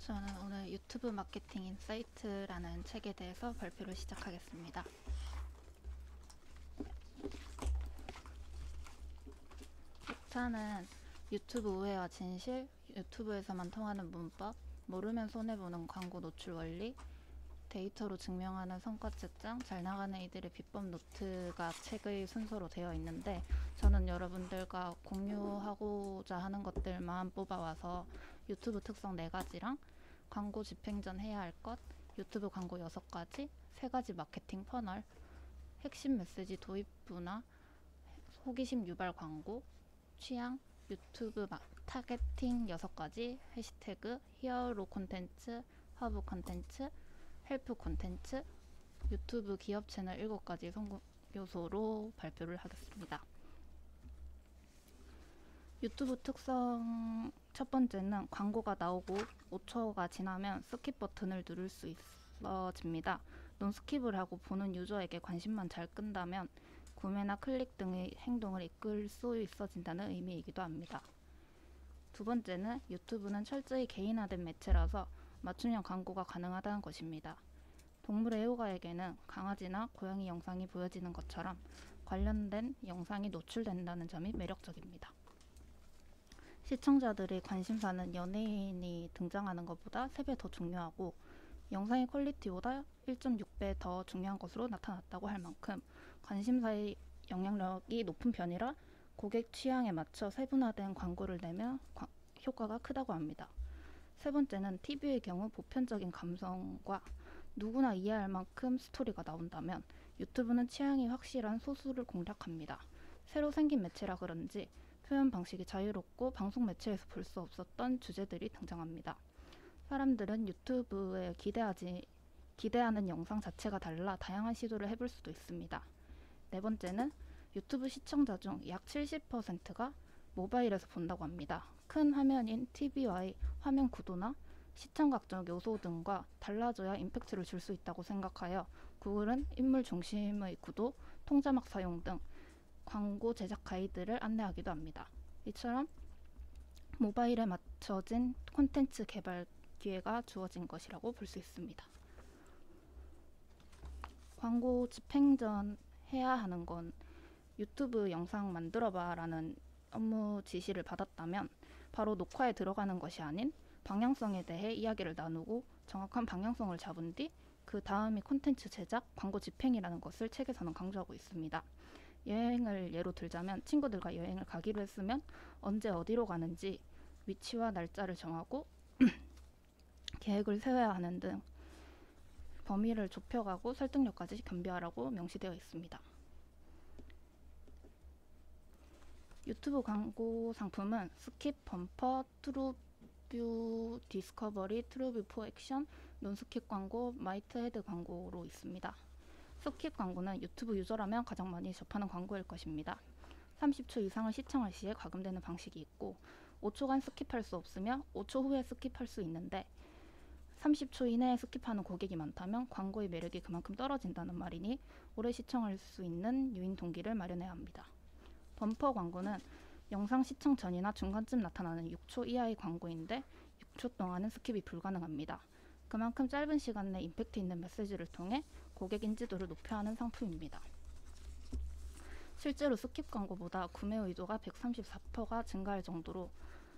저는 오늘 유튜브 마케팅 인사이트라는 책에 대해서 발표를 시작하겠습니다. 책차는 유튜브 우회와 진실, 유튜브에서만 통하는 문법, 모르면 손해보는 광고 노출 원리, 데이터로 증명하는 성과 측정, 잘 나가는 이들의 비법 노트가 책의 순서로 되어 있는데, 저는 여러분들과 공유하고자 하는 것들만 뽑아와서 유튜브 특성 4가지랑 광고 집행 전 해야 할 것, 유튜브 광고 6가지, 3가지 마케팅 퍼널, 핵심 메시지 도입부나 호기심 유발 광고, 취향, 유튜브 타겟팅 6가지, 해시태그, 히어로 콘텐츠, 허브 콘텐츠, 헬프 콘텐츠, 유튜브 기업 채널 7가지 성공 요소로 발표를 하겠습니다. 유튜브 특성 첫 번째는 광고가 나오고 5초가 지나면 스킵 버튼을 누를 수 있어집니다. 논스킵을 하고 보는 유저에게 관심만 잘 끈다면 구매나 클릭 등의 행동을 이끌 수 있어진다는 의미이기도 합니다. 두 번째는 유튜브는 철저히 개인화된 매체라서 맞춤형 광고가 가능하다는 것입니다. 동물 애호가에게는 강아지나 고양이 영상이 보여지는 것처럼 관련된 영상이 노출된다는 점이 매력적입니다. 시청자들의 관심사는 연예인이 등장하는 것보다 3배 더 중요하고 영상의 퀄리티보다 1.6배 더 중요한 것으로 나타났다고 할 만큼 관심사의 영향력이 높은 편이라 고객 취향에 맞춰 세분화된 광고를 내면 효과가 크다고 합니다. 세 번째는 TV의 경우 보편적인 감성과 누구나 이해할 만큼 스토리가 나온다면 유튜브는 취향이 확실한 소수를 공략합니다. 새로 생긴 매체라 그런지 표현 방식이 자유롭고 방송 매체에서 볼 수 없었던 주제들이 등장합니다. 사람들은 유튜브에 기대하는 영상 자체가 달라 다양한 시도를 해볼 수도 있습니다. 네 번째는 유튜브 시청자 중 약 70%가 모바일에서 본다고 합니다. 큰 화면인 TV와의 화면 구도나 시청 각종 요소 등과 달라져야 임팩트를 줄 수 있다고 생각하여 구글은 인물 중심의 구도, 통자막 사용 등 광고 제작 가이드를 안내하기도 합니다. 이처럼 모바일에 맞춰진 콘텐츠 개발 기회가 주어진 것이라고 볼 수 있습니다. 광고 집행 전 해야 하는 건 유튜브 영상 만들어봐 라는 업무 지시를 받았다면 바로 녹화에 들어가는 것이 아닌 방향성에 대해 이야기를 나누고 정확한 방향성을 잡은 뒤 그 다음이 콘텐츠 제작, 광고 집행이라는 것을 책에서는 강조하고 있습니다. 여행을 예로 들자면 친구들과 여행을 가기로 했으면 언제 어디로 가는지 위치와 날짜를 정하고 계획을 세워야 하는 등 범위를 좁혀가고 설득력까지 겸비하라고 명시되어 있습니다. 유튜브 광고 상품은 스킵, 범퍼, 트루뷰 디스커버리, 트루뷰 포 액션, 논스킵 광고, 마이트 헤드 광고로 있습니다. 스킵 광고는 유튜브 유저라면 가장 많이 접하는 광고일 것입니다. 30초 이상을 시청할 시에 과금되는 방식이 있고 5초간 스킵할 수 없으며 5초 후에 스킵할 수 있는데 30초 이내에 스킵하는 고객이 많다면 광고의 매력이 그만큼 떨어진다는 말이니 오래 시청할 수 있는 유인 동기를 마련해야 합니다. 범퍼 광고는 영상 시청 전이나 중간쯤 나타나는 6초 이하의 광고인데 6초 동안은 스킵이 불가능합니다. 그만큼 짧은 시간 내 임팩트 있는 메시지를 통해 고객 인지도를 높여야 하는 상품입니다. 실제로 스킵 광고보다 구매 의도가 134%가 증가할 정도로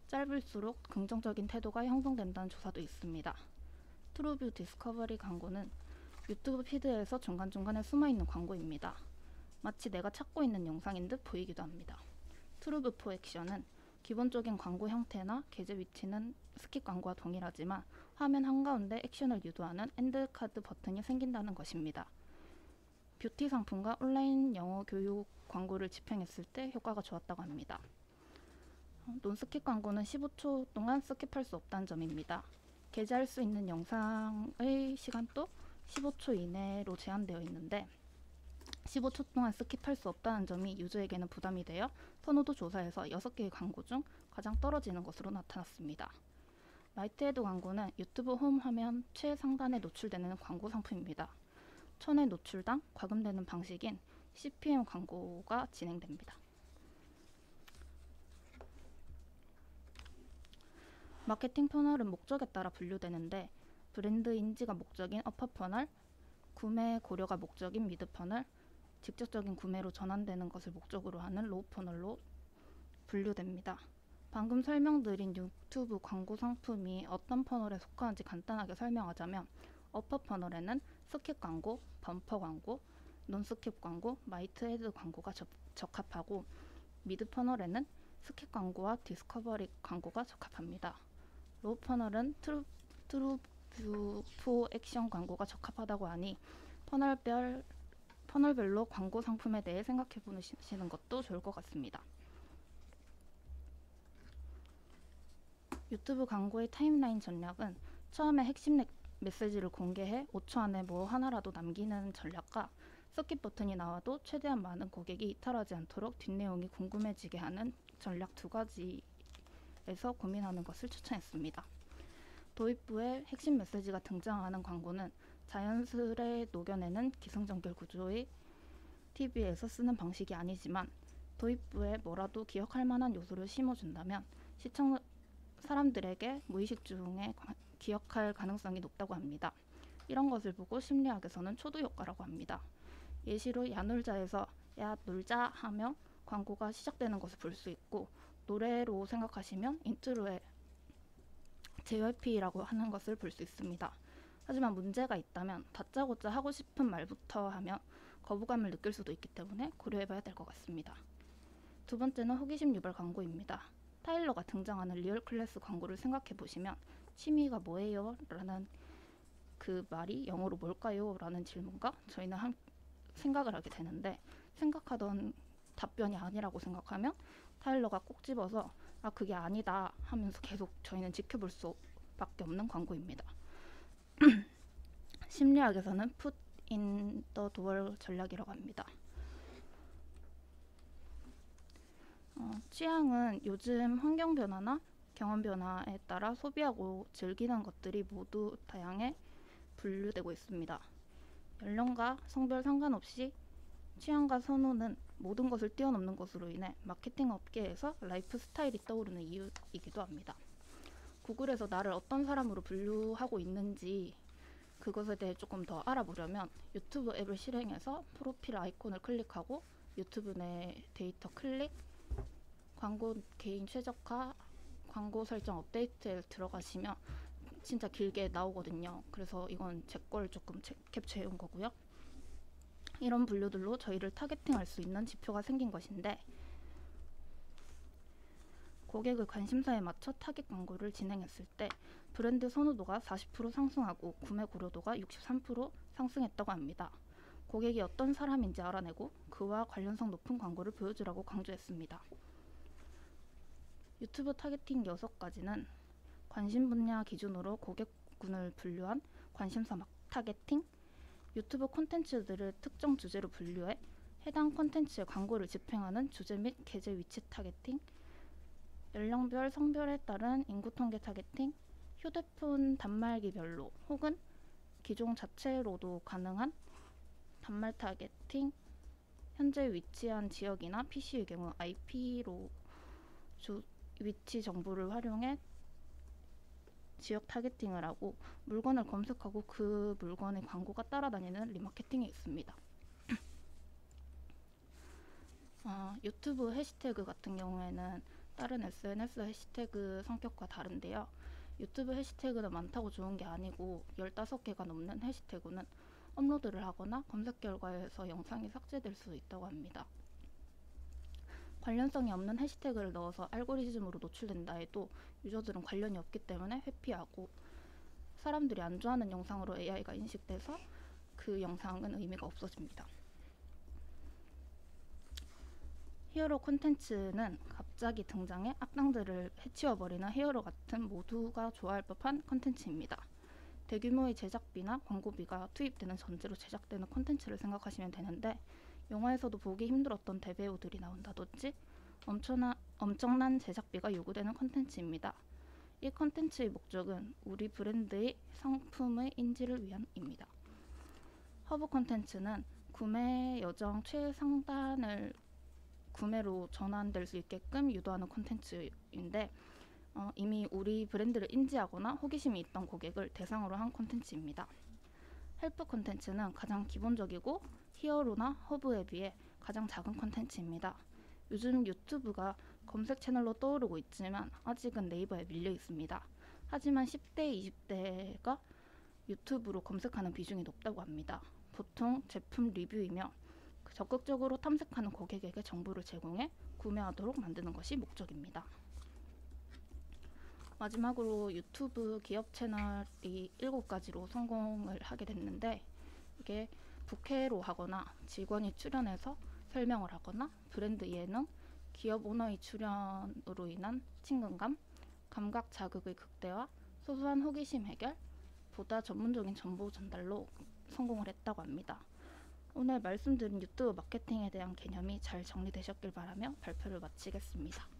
짧을수록 긍정적인 태도가 형성된다는 조사도 있습니다. 트루뷰 디스커버리 광고는 유튜브 피드에서 중간중간에 숨어있는 광고입니다. 마치 내가 찾고 있는 영상인 듯 보이기도 합니다. 트루뷰 포 액션은 기본적인 광고 형태나 게재 위치는 스킵 광고와 동일하지만 화면 한가운데 액션을 유도하는 엔드카드 버튼이 생긴다는 것입니다. 뷰티 상품과 온라인 영어 교육 광고를 집행했을 때 효과가 좋았다고 합니다. 논스킵 광고는 15초 동안 스킵할 수 없다는 점입니다. 게재할 수 있는 영상의 시간도 15초 이내로 제한되어 있는데 15초 동안 스킵할 수 없다는 점이 유저에게는 부담이 되어 선호도 조사에서 6개의 광고 중 가장 떨어지는 것으로 나타났습니다. 라이트헤드 광고는 유튜브 홈 화면 최상단에 노출되는 광고 상품입니다. 1000회 노출당 과금되는 방식인 CPM 광고가 진행됩니다. 마케팅 퍼널은 목적에 따라 분류되는데 브랜드 인지가 목적인 어퍼 퍼널, 구매 고려가 목적인 미드 퍼널, 직접적인 구매로 전환되는 것을 목적으로 하는 로우 퍼널로 분류됩니다. 방금 설명드린 유튜브 광고 상품이 어떤 퍼널에 속하는지 간단하게 설명하자면 어퍼 퍼널에는 스킵 광고, 범퍼 광고, 논스킵 광고, 마이트 헤드 광고가 적합하고 미드 퍼널에는 스킵 광고와 디스커버리 광고가 적합합니다. 로우 퍼널은 트루 액션 광고가 적합하다고 하니 퍼널별로 광고 상품에 대해 생각해 보시는 것도 좋을 것 같습니다. 유튜브 광고의 타임라인 전략은 처음에 핵심 메시지를 공개해 5초 안에 뭐 하나라도 남기는 전략과 스킵 버튼이 나와도 최대한 많은 고객이 이탈하지 않도록 뒷내용이 궁금해지게 하는 전략 두 가지에서 고민하는 것을 추천했습니다. 도입부에 핵심 메시지가 등장하는 광고는 자연스레 녹여내는 기승전결 구조의 TV에서 쓰는 방식이 아니지만 도입부에 뭐라도 기억할 만한 요소를 심어준다면 사람들에게 무의식 중에 기억할 가능성이 높다고 합니다. 이런 것을 보고 심리학에서는 초도 효과라고 합니다. 예시로 야 놀자에서 야 놀자 하며 광고가 시작되는 것을 볼 수 있고 노래로 생각하시면 인트로에 JYP라고 하는 것을 볼 수 있습니다. 하지만 문제가 있다면 다짜고짜 하고 싶은 말부터 하면 거부감을 느낄 수도 있기 때문에 고려해봐야 될 것 같습니다. 두 번째는 호기심 유발 광고입니다. 타일러가 등장하는 리얼 클래스 광고를 생각해보시면 취미가 뭐예요? 라는 그 말이 영어로 뭘까요? 라는 질문과 저희는 생각을 하게 되는데 생각하던 답변이 아니라고 생각하면 타일러가 꼭 집어서 아 그게 아니다 하면서 계속 저희는 지켜볼 수밖에 없는 광고입니다. 심리학에서는 put in the door 전략이라고 합니다. 취향은 요즘 환경 변화나 경험 변화에 따라 소비하고 즐기는 것들이 모두 다양해 분류되고 있습니다. 연령과 성별 상관없이 취향과 선호는 모든 것을 뛰어넘는 것으로 인해 마케팅 업계에서 라이프 스타일이 떠오르는 이유이기도 합니다. 구글에서 나를 어떤 사람으로 분류하고 있는지 그것에 대해 조금 더 알아보려면 유튜브 앱을 실행해서 프로필 아이콘을 클릭하고 유튜브 내 데이터 클릭, 광고 개인 최적화, 광고 설정 업데이트에 들어가시면 진짜 길게 나오거든요. 그래서 이건 제 걸 조금 캡처해 온 거고요. 이런 분류들로 저희를 타겟팅할 수 있는 지표가 생긴 것인데 고객의 관심사에 맞춰 타겟 광고를 진행했을 때 브랜드 선호도가 40% 상승하고 구매 고려도가 63% 상승했다고 합니다. 고객이 어떤 사람인지 알아내고 그와 관련성 높은 광고를 보여주라고 강조했습니다. 유튜브 타겟팅 6가지는 관심 분야 기준으로 고객군을 분류한 관심사 타겟팅, 유튜브 콘텐츠들을 특정 주제로 분류해 해당 콘텐츠의 광고를 집행하는 주제 및 계제 위치 타겟팅, 연령별, 성별에 따른 인구 통계 타겟팅, 휴대폰 단말기별로 혹은 기종 자체로도 가능한 단말 타겟팅, 현재 위치한 지역이나 PC의 경우 IP로 위치 정보를 활용해 지역 타겟팅을 하고 물건을 검색하고 그 물건의 광고가 따라다니는 리마케팅이 있습니다. 유튜브 해시태그 같은 경우에는 다른 SNS 해시태그 성격과 다른데요. 유튜브 해시태그는 많다고 좋은 게 아니고 15개가 넘는 해시태그는 업로드를 하거나 검색 결과에서 영상이 삭제될 수 있다고 합니다. 관련성이 없는 해시태그를 넣어서 알고리즘으로 노출된다 해도 유저들은 관련이 없기 때문에 회피하고 사람들이 안 좋아하는 영상으로 AI가 인식돼서 그 영상은 의미가 없어집니다. 히어로 콘텐츠는 갑자기 등장해 악당들을 해치워버리는 히어로 같은 모두가 좋아할 법한 콘텐츠입니다. 대규모의 제작비나 광고비가 투입되는 전제로 제작되는 콘텐츠를 생각하시면 되는데 영화에서도 보기 힘들었던 대배우들이 나온다든지 엄청난 제작비가 요구되는 콘텐츠입니다. 이 콘텐츠의 목적은 우리 브랜드의 상품의 인지를 위함입니다. 허브 콘텐츠는 구매 여정 최상단을 구매로 전환될 수 있게끔 유도하는 콘텐츠인데 이미 우리 브랜드를 인지하거나 호기심이 있던 고객을 대상으로 한 콘텐츠입니다. 헬프 콘텐츠는 가장 기본적이고 히어로나 허브에 비해 가장 작은 콘텐츠입니다. 요즘 유튜브가 검색 채널로 떠오르고 있지만 아직은 네이버에 밀려 있습니다. 하지만 10대, 20대가 유튜브로 검색하는 비중이 높다고 합니다. 보통 제품 리뷰이며 적극적으로 탐색하는 고객에게 정보를 제공해 구매하도록 만드는 것이 목적입니다. 마지막으로 유튜브 기업 채널이 7가지로 성공을 하게 됐는데, 이게 부캐로 하거나 직원이 출연해서 설명을 하거나 브랜드 예능, 기업 오너의 출연으로 인한 친근감, 감각 자극의 극대화, 소소한 호기심 해결, 보다 전문적인 정보 전달로 성공을 했다고 합니다. 오늘 말씀드린 유튜브 마케팅에 대한 개념이 잘 정리되셨길 바라며 발표를 마치겠습니다.